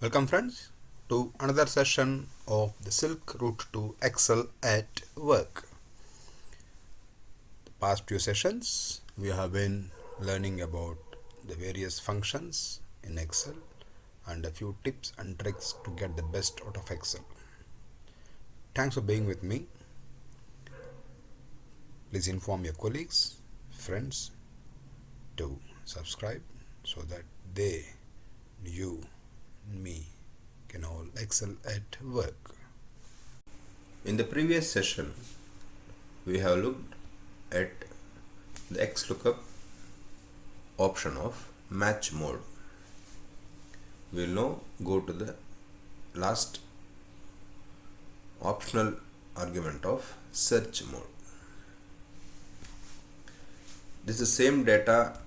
Welcome friends to another session of the Silk Route to Excel at Work. The past few sessions we have been learning about the various functions in Excel and a few tips and tricks to get the best out of Excel. Thanks for being with me. Please inform your colleagues, friends to subscribe so that they, you, me can all excel at work. In the previous session, we have looked at the XLookUp option of match mode. We will now go to the last optional argument of search mode. This is the same data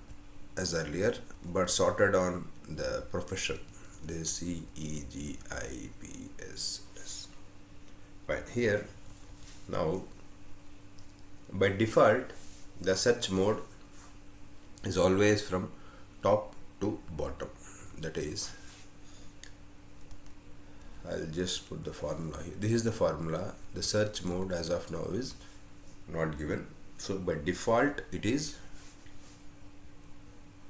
as earlier but sorted on the profession. This is CEGIPS. Fine. Here now by default the search mode is always from top to bottom. That is, I'll just put the formula here. This is the formula. The search mode as of now is not given. So by default it is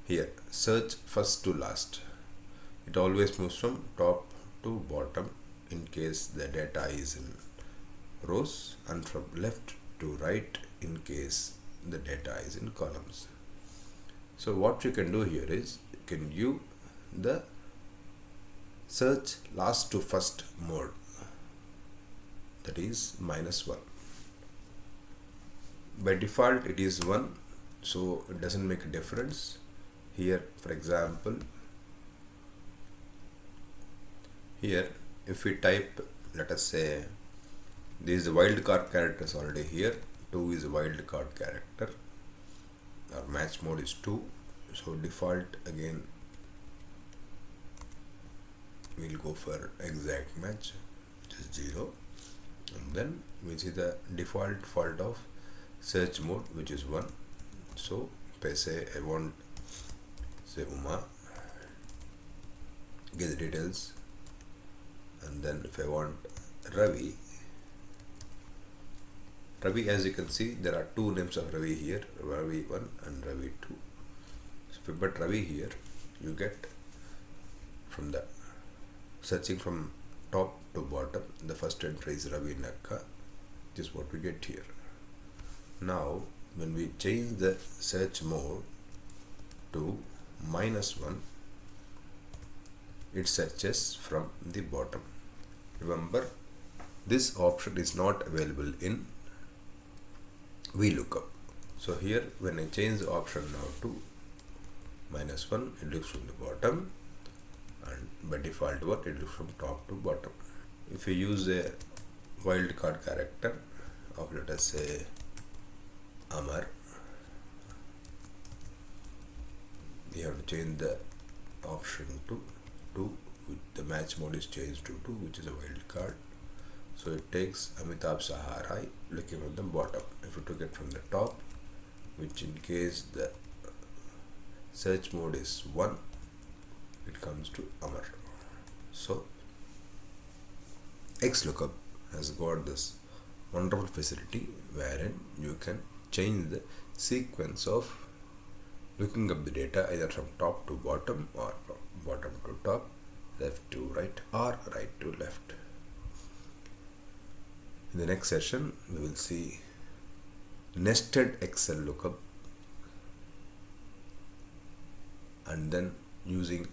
here, search first to last. It always moves from top to bottom in case the data is in rows, and from left to right in case the data is in columns. So what you can do here is you can give the search last to first mode, that is -1. By default it is 1, so it doesn't make a difference. Here for example, here if we type, let us say this is the wildcard characters already here, 2 is a wildcard character, our match mode is 2, so default again we'll go for exact match, which is 0, and then we see the default of search mode, which is 1. So if I say I want say Uma, get the details, and then if I want Ravi, as you can see there are two names of Ravi here, Ravi 1 and Ravi 2. So if you put Ravi here, you get from the searching from top to bottom, the first entry is Ravi Nakka, which is what we get here. Now when we change the search mode to -1, it searches from the bottom. Remember, this option is not available in VLOOKUP. So here when I change the option now to -1, it looks from the bottom, and by default one it looks from top to bottom. If you use a wildcard character of, let us say, Amar, we have to change the option to 2, the match mode is changed to 2, which is a wild card. So it takes Amitabh Saharai looking at the bottom. If you took it from the top, which in case the search mode is 1, it comes to Amar. So XLookUp has got this wonderful facility wherein you can change the sequence of looking up the data either from top to bottom or from bottom to top, left to right or right to left. In the next session we will see nested Excel lookup, and then using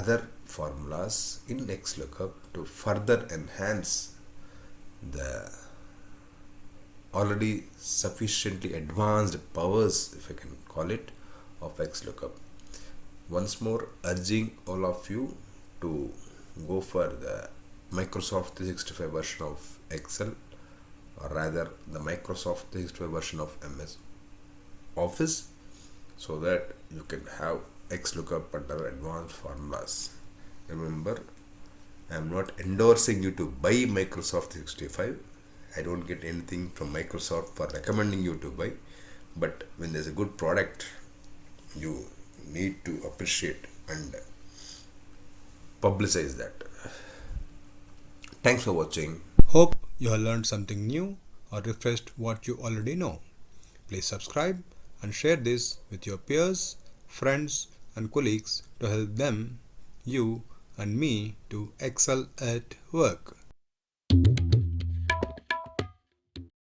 other formulas in XLookUp to further enhance the already sufficiently advanced powers, if I can call it, of XLookUp. Once more urging all of you to go for the Microsoft 365 version of Excel, or rather the Microsoft 365 version of MS Office, so that you can have XLookUp under advanced formulas. Remember, I am not endorsing you to buy Microsoft 365. I don't get anything from Microsoft for recommending you to buy, but when there's a good product, you need to appreciate and publicize that. Thanks for watching. Hope you have learned something new or refreshed what you already know. Please subscribe and share this with your peers, friends, and colleagues to help them, you, and me to excel at work.